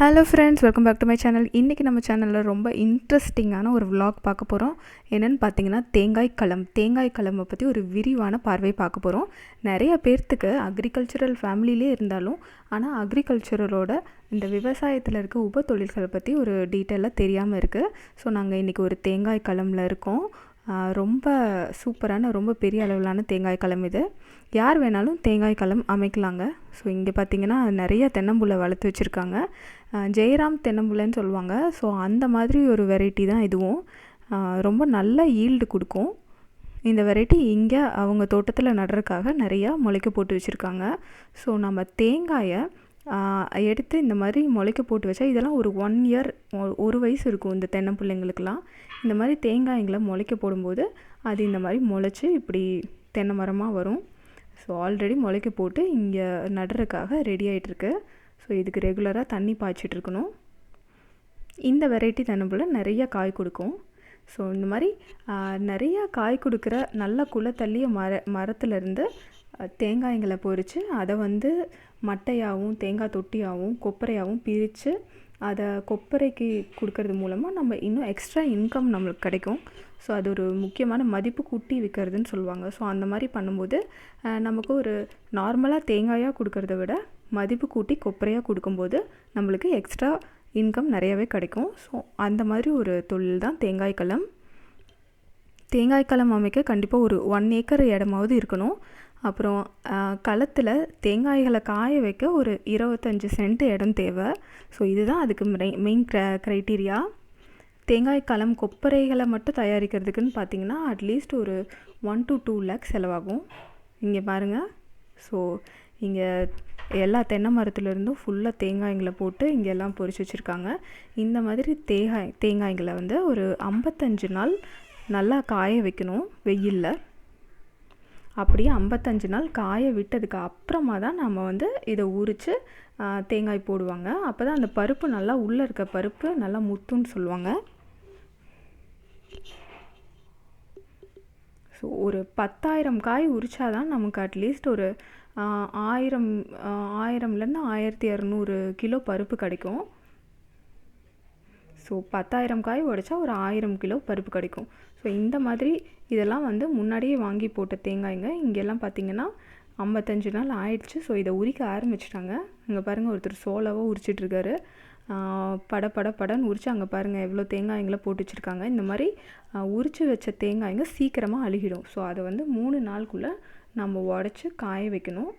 Hello friends, welcome back to my channel. இன்றைக்கி நம்ம சேனலில் ரொம்ப இன்ட்ரெஸ்டிங்கான ஒரு விலாக் பார்க்க போகிறோம். என்னென்னு பார்த்தீங்கன்னா தேங்காய் களமை பற்றி ஒரு விரிவான பார்வை பார்க்க போகிறோம். நிறைய பேர்த்துக்கு அக்ரிகல்ச்சரல் ஃபேமிலியிலே இருந்தாலும் ஆனால் அக்ரிகல்ச்சரலோட இந்த விவசாயத்தில் இருக்க உப தொழில்களை பற்றி ஒரு டீட்டெயிலாக தெரியாமல் இருக்குது. ஸோ நாங்கள் இன்றைக்கி ஒரு தேங்காய் களமில் இருக்கோம். ரொம்ப சூப்பரான ரொம்ப பெரிய அளவிலான தேங்காய் களம் இது. யார் வேணாலும் தேங்காய் களம் அமைக்கலாங்க. ஸோ இங்கே பார்த்திங்கன்னா நிறைய தென்னம்புள்ளை வளர்த்து வச்சுருக்காங்க. ஜெயராம் தென்னம்புள்ளைன்னு சொல்லுவாங்க. ஸோ அந்த மாதிரி ஒரு வெரைட்டி தான் இதுவும். ரொம்ப நல்ல ஈல்டு கொடுக்கும். இந்த வெரைட்டி இங்கே அவங்க தோட்டத்தில் நடுறதுக்காக நிறையா முளைக்க போட்டு வச்சுருக்காங்க. ஸோ நம்ம தேங்காயை எடுத்து இந்த மாதிரி முளைக்க போட்டு வச்சா இதெல்லாம் ஒரு 1 இயர் 1 வயசு இருக்கும் இந்த தென்னம்பிள்ளைங்களுக்கெல்லாம். இந்த மாதிரி தேங்காய்களை முளைக்க போடும்போது அது இந்த மாதிரி முளைச்சி இப்படி தென்னை மரமாக வரும். ஸோ ஆல்ரெடி முளைக்க போட்டு இங்கே நடுறதுக்காக ரெடி ஆகிட்டுருக்கு. ஸோ இதுக்கு ரெகுலராக தண்ணி பாய்ச்சிட்ருக்கணும். இந்த வெரைட்டி தென்னம்பிள்ளை நிறைய காய் கொடுக்கும். ஸோ இந்த மாதிரி நிறையா காய் கொடுக்குற நல்ல குலத்தள்ளிய மரத்துலேருந்து தேங்காய்களை பொறித்து அதை மட்டையாகவும் தேங்காய் தொட்டியாகவும் கொப்பரையாகவும் பிரித்து அதை கொப்பரைக்கு கொடுக்கறது மூலமாக நம்ம இன்னும் எக்ஸ்ட்ரா இன்கம் நம்மளுக்கு கிடைக்கும். ஸோ அது ஒரு முக்கியமான மதிப்பு கூட்டி விற்கிறதுன்னு சொல்லுவாங்க. ஸோ அந்த மாதிரி பண்ணும்போது நமக்கு ஒரு நார்மலாக தேங்காயாக கொடுக்கறத விட மதிப்பு கூட்டி கொப்பரையாக கொடுக்கும்போது நம்மளுக்கு எக்ஸ்ட்ரா இன்கம் நிறையவே கிடைக்கும். ஸோ அந்த மாதிரி ஒரு தொழில் தான் தேங்காய் களம் அமைக்க கண்டிப்பாக ஒரு 1 ஏக்கர் இடமாவது இருக்கணும். அப்புறம் களத்தில் தேங்காய்களை காய வைக்க ஒரு 25 சென்ட் இடம் தேவை. ஸோ இதுதான் அதுக்கு மெயின் க்ரைட்டீரியா. தேங்காய் களம் கொப்பரைகளை மட்டும் தயாரிக்கிறதுக்குன்னு பார்த்திங்கன்னா அட்லீஸ்ட் ஒரு 1 to 2 லேக்ஸ் செலவாகும். இங்கே பாருங்கள். ஸோ இங்கே எல்லா தென்னை மரத்துலேருந்தும் ஃபுல்லாக தேங்காய்களை போட்டு இங்கே எல்லாம் பொறிச்சு வச்சுருக்காங்க. இந்த மாதிரி தேங்காய்களை ஒரு 55 நாள் நல்லா காய வைக்கணும் வெயிலில். அப்படியே 55 நாள் காய விட்டதுக்கு அப்புறமா தான் நம்ம இதை உரித்து தேங்காய் போடுவாங்க. அப்போ தான் அந்த பருப்பு நல்லா உள்ளே இருக்க பருப்பு நல்லா முத்துன்னு சொல்லுவாங்க. ஸோ ஒரு 10,000 காய் உரிச்சாதான் நமக்கு அட்லீஸ்ட் ஒரு 1000லேருந்து 1200 கிலோ பருப்பு கிடைக்கும். ஸோ 10,000 காய் உடைச்சா ஒரு 1000 கிலோ பருப்பு கிடைக்கும். ஸோ இந்த மாதிரி இதெல்லாம் முன்னாடியே வாங்கி போட்ட தேங்காய்ங்க. இங்கெல்லாம் பார்த்திங்கன்னா 55 நாள் ஆயிடுச்சு. ஸோ இதை உரிக்க ஆரம்பிச்சிட்டாங்க. அங்கே பாருங்கள், ஒருத்தர் சோளாவாக உரிச்சிட்ருக்காரு. படன்னு உரித்து அங்கே பாருங்கள் எவ்வளோ தேங்காய்ங்களை போட்டு வச்சுருக்காங்க. இந்த மாதிரி உரித்து வச்ச தேங்காய்ங்க சீக்கிரமாக அழுகிடும். ஸோ அதை 3 நாளுக்குள்ளே நம்ம உடச்சி காய வைக்கணும்.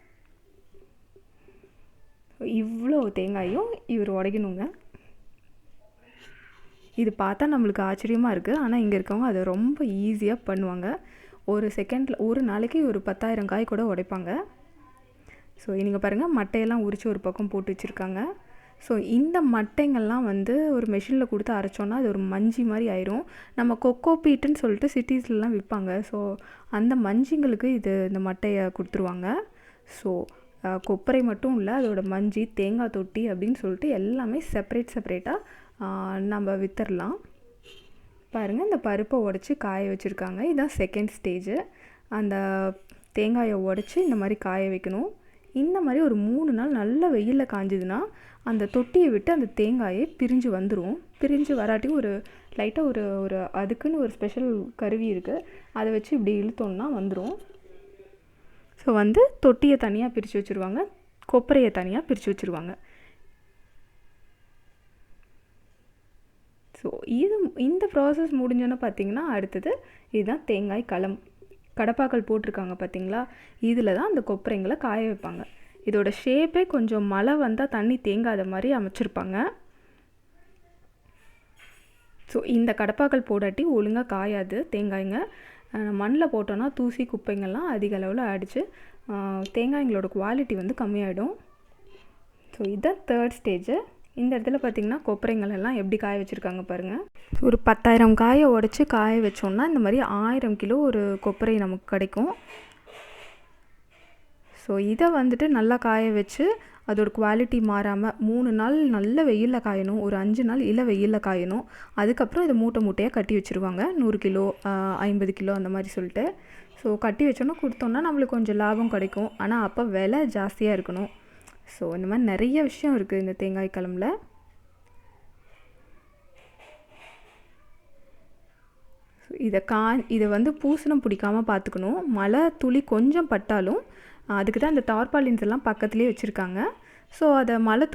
இவ்வளோ தேங்காயும் இவர் உடைக்கணுங்க. இது பார்த்தா நம்மளுக்கு ஆச்சரியமாக இருக்குது. ஆனால் இங்கே இருக்கவங்க அதை ரொம்ப ஈஸியாக பண்ணுவாங்க. ஒரு நாளைக்கு ஒரு 10,000 காய் கூட உடைப்பாங்க. ஸோ நீங்கள் பாருங்கள், மட்டையெல்லாம் உரித்து ஒரு பக்கம் போட்டு வச்சுருக்காங்க. ஸோ இந்த மட்டைங்கள்லாம் ஒரு மெஷினில் கொடுத்து அரைச்சோன்னா அது ஒரு மஞ்சி மாதிரி ஆயிரும். நம்ம கொக்கோ பீட்டுன்னு சொல்லிட்டு சிட்டிஸ்லாம் விற்பாங்க. ஸோ அந்த மஞ்சிங்களுக்கு இந்த மட்டையை கொடுத்துருவாங்க. ஸோ கொப்பரை மட்டும் இல்லை, அதோட மஞ்சி தேங்காய் தொட்டி அப்படின்னு சொல்லிட்டு எல்லாமே செப்பரேட்டாக நம்ம விற்றுடலாம். பாருங்கள், இந்த பருப்பை உடச்சி காய வச்சுருக்காங்க. இதுதான் செகண்ட் ஸ்டேஜு. அந்த தேங்காயை உடச்சி இந்த மாதிரி காய வைக்கணும். இந்த மாதிரி ஒரு 3 நாள் நல்ல வெயிலில் காஞ்சதுன்னா அந்த தொட்டியை விட்டு அந்த தேங்காயை பிரிஞ்சு வந்துடும். பிரிஞ்சு வராட்டி ஒரு லைட்டாக ஒரு அதுக்குன்னு ஒரு ஸ்பெஷல் கருவி இருக்குது. அதை வச்சு இப்படி இழுத்தோன்னா வந்துடும். ஸோ தொட்டியை தனியாக பிரித்து வச்சுருவாங்க, கொப்பரையை தனியாக பிரித்து வச்சுருவாங்க. ஸோ இந்த ப்ராசஸ் முடிஞ்சோன்னு பார்த்திங்கன்னா அடுத்தது இதுதான் தேங்காய் களம். கடப்பாக்கள் போட்டிருக்காங்க பார்த்திங்களா, இதில் தான் அந்த கொப்பரைங்களை காய வைப்பாங்க. இதோட ஷேப்பே கொஞ்சம் மழை வந்தால் தண்ணி தேங்காத மாதிரி அமைச்சிருப்பாங்க. ஸோ இந்த கடப்பாக்கள் போடாட்டி ஒழுங்காக காயாது தேங்காய்ங்க. மண்ணில் போட்டோன்னா தூசி குப்பைங்கள்லாம் அதிக அளவில் அடித்து தேங்காய்ங்களோட குவாலிட்டி கம்மியாயிடும். ஸோ இதுதான் தேர்ட் ஸ்டேஜு. இந்த இடத்துல பார்த்திங்கன்னா கொப்பரைங்கள் எல்லாம் எப்படி காய வச்சுருக்காங்க பாருங்கள். ஒரு 10,000 காயை உடச்சி காய வச்சோன்னா இந்த மாதிரி 1000 கிலோ ஒரு கொப்பரை நமக்கு கிடைக்கும். ஸோ இதை நல்லா காய வச்சு அதோட குவாலிட்டி மாறாமல் 3 நாள் நல்ல வெயிலில் காயணும், ஒரு 5 நாள் வெயிலில் காயணும். அதுக்கப்புறம் இதை மூட்டையாக கட்டி வச்சுருவாங்க. 100 கிலோ 50 கிலோ அந்த மாதிரி சொல்லிட்டு. ஸோ கட்டி வச்சோன்னா கொடுத்தோன்னா நம்மளுக்கு கொஞ்சம் லாபம் கிடைக்கும். ஆனால் அப்போ விலை ஜாஸ்தியாக இருக்கணும். ஸோ இந்த மாதிரி நிறைய விஷயம் இருக்குது இந்த தேங்காய் களமில். இதை வந்து பூசணம் பிடிக்காமல் பார்த்துக்கணும். மழை துளி கொஞ்சம் பட்டாலும் அதுக்கு தான் இந்த டார்பாலின்ஸ் எல்லாம் பக்கத்துலேயே வச்சுருக்காங்க. ஸோ அதை மழை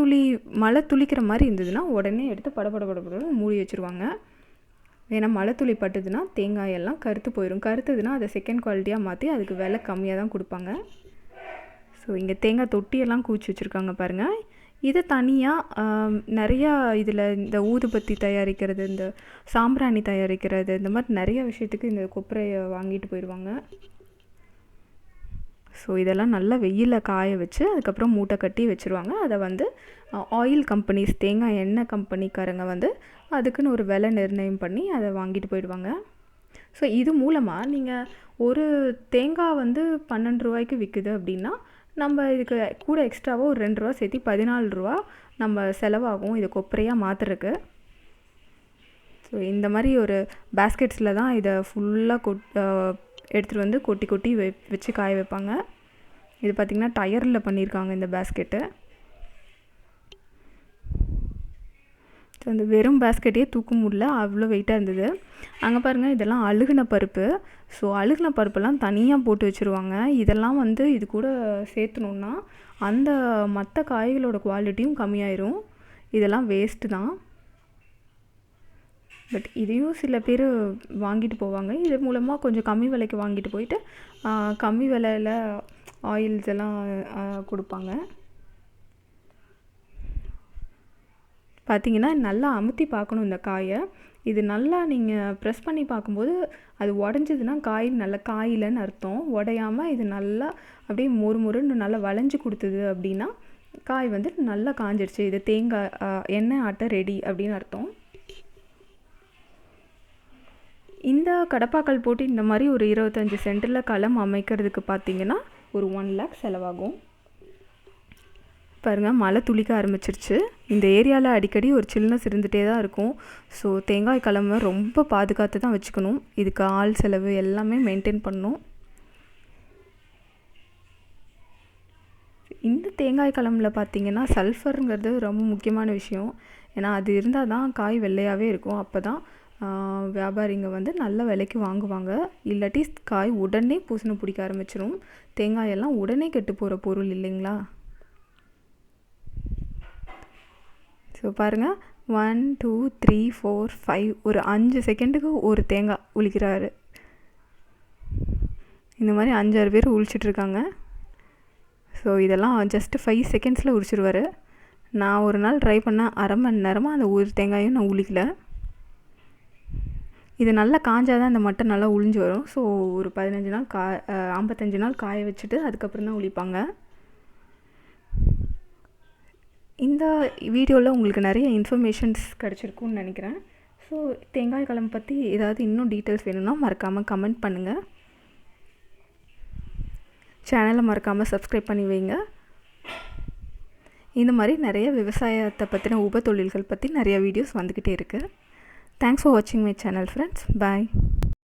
துளிக்கிற மாதிரி இருந்ததுன்னா உடனே எடுத்து படபடன்னு மூடி வச்சுருவாங்க. ஏன்னா மழை துளி பட்டுதுன்னா தேங்காயெல்லாம் கருத்து போயிடும். கருத்துதுன்னா அதை செகண்ட் குவாலிட்டியாக மாற்றி அதுக்கு விலை கம்மியாக தான் கொடுப்பாங்க. ஸோ இங்கே தேங்காய் தொட்டியெல்லாம் குவிச்சு வச்சுருக்காங்க பாருங்கள். இதை தனியாக நிறையா இதில் இந்த ஊதுபத்தி தயாரிக்கிறது, இந்த சாம்பிராணி தயாரிக்கிறது, இந்த மாதிரி நிறைய விஷயத்துக்கு இந்த கொப்பரையை வாங்கிட்டு போயிடுவாங்க. ஸோ இதெல்லாம் நல்லா வெயிலில் காய வச்சு அதுக்கப்புறம் மூட்டை கட்டி வச்சுருவாங்க. அதை வந்து ஆயில் கம்பெனிஸ், தேங்காய் எண்ணெய் கம்பெனிக்காரங்க வந்து அதுக்குன்னு ஒரு விலை நிர்ணயம் பண்ணி அதை வாங்கிட்டு போயிடுவாங்க. ஸோ இது மூலமாக நீங்கள் ஒரு தேங்காய் வந்து 12 ரூபாய்க்கு விற்குது அப்படின்னா நம்ம இதுக்கு கூட எக்ஸ்ட்ராவாக ஒரு 2 ரூபா சேர்த்து 14 ரூபா நம்ம செலவாகும் இதை கொப்பரையாக மாற்றுறதுக்கு. ஸோ இந்த மாதிரி ஒரு பேஸ்கெட்ஸில் தான் இதை ஃபுல்லாக எடுத்துகிட்டு வந்து கொட்டி வச்சு காய வைப்பாங்க. இது பார்த்திங்கன்னா டயரில் பண்ணியிருக்காங்க இந்த பேஸ்கெட்டு. ஸோ அந்த வெறும் பேஸ்கெட்டையே தூக்க முடியல, அவ்வளோ வெயிட்டாக இருந்தது. அங்கே பாருங்கள், இதெல்லாம் அழுகின பருப்பு. ஸோ அழுகின பருப்பெல்லாம் தனியாக போட்டு வச்சுருவாங்க. இதெல்லாம் வந்து இது கூட சேர்த்துனோன்னா அந்த மற்ற காய்களோட குவாலிட்டியும் கம்மியாயிரும். இதெல்லாம் வேஸ்ட்டு தான். பட் இதையும் சில பேர் வாங்கிட்டு போவாங்க. இது மூலமாக கொஞ்சம் கம்மி விலைக்கு வாங்கிட்டு போயிட்டு கம்மி விலையில் ஆயில்ஸ் எல்லாம் கொடுப்பாங்க. பார்த்திங்கன்னா நல்லா அமுத்தி பார்க்கணும் இந்த காயை. இது நல்லா நீங்கள் ப்ரெஸ் பண்ணி பார்க்கும்போது அது உடஞ்சிதுன்னா காய் நல்லா காயிலன்னு அர்த்தம். உடையாமல் இது நல்லா அப்படியே மொறுன்னு நல்லா வளைஞ்சி கொடுத்தது அப்படின்னா காய் வந்து நல்லா காஞ்சிடுச்சு, இது தேங்காய் எண்ணெய் ஆட்ட ரெடி அப்படின்னு அர்த்தம். இந்த கடப்பாக்கல் போட்டு இந்த மாதிரி ஒரு 25 சென்டில் களம் அமைக்கிறதுக்கு பார்த்திங்கன்னா ஒரு 1 lakh செலவாகும். பாருங்கள், மழை துளிக்க ஆரம்பிச்சிருச்சு. இந்த ஏரியாவில் அடிக்கடி ஒரு சில்னஸ் இருந்துகிட்டே தான் இருக்கும். ஸோ தேங்காய் களமை ரொம்ப பாதுகாத்து தான் வச்சுக்கணும். இதுக்கு ஆள் செலவு எல்லாமே மெயின்டைன் பண்ணணும். இந்த தேங்காய் களமில் பார்த்திங்கன்னா சல்ஃபருங்கிறது ரொம்ப முக்கியமான விஷயம். ஏன்னா அது இருந்தால் தான் காய் வெள்ளையாகவே இருக்கும். அப்போ தான் வியாபாரிங்க வந்து நல்ல விலைக்கு வாங்குவாங்க. இல்லாட்டி காய் உடனே பூசணம் பிடிக்க ஆரம்பிச்சிடும். தேங்காயெல்லாம் உடனே கெட்டு போகிற பொருள் இல்லைங்களா. ஸோ பாருங்கள், 1 2 3 4 5 ஒரு 5 செகண்டுக்கு ஒரு தேங்காய் உளிக்கிறாரு. இந்த மாதிரி 5-6 பேர் உளிச்சிட்ருக்காங்க. ஸோ இதெல்லாம் ஜஸ்ட்டு 5 செகண்ட்ஸில் உரிச்சிருவார். நான் ஒரு நாள் ட்ரை பண்ணேன், அரை மணி நேரமாக அந்த ஒரு தேங்காயும் நான் உளிக்கல. இது நல்லா காஞ்சாதான் அந்த மட்டை நல்லா உளிஞ்சு வரும். ஸோ ஒரு 55 நாள் காய வச்சுட்டு அதுக்கப்புறம் தான் உளிப்பாங்க. இந்த வீடியோவில் உங்களுக்கு நிறைய இன்ஃபர்மேஷன்ஸ் கிடச்சிருக்குன்னு நினைக்கிறேன். ஸோ தேங்காய் களம் பற்றி ஏதாவது இன்னும் டீட்டெயில்ஸ் வேணும்னா மறக்காமல் கமெண்ட் பண்ணுங்கள். சேனலை மறக்காமல் சப்ஸ்கிரைப் பண்ணி வைங்க. இந்த மாதிரி நிறைய விவசாயத்தை பற்றின உப தொழில்கள் பற்றி நிறைய வீடியோஸ் வந்துக்கிட்டே இருக்குது. தேங்க்ஸ் ஃபார் வாட்சிங் மை சேனல் ஃப்ரெண்ட்ஸ். பாய்.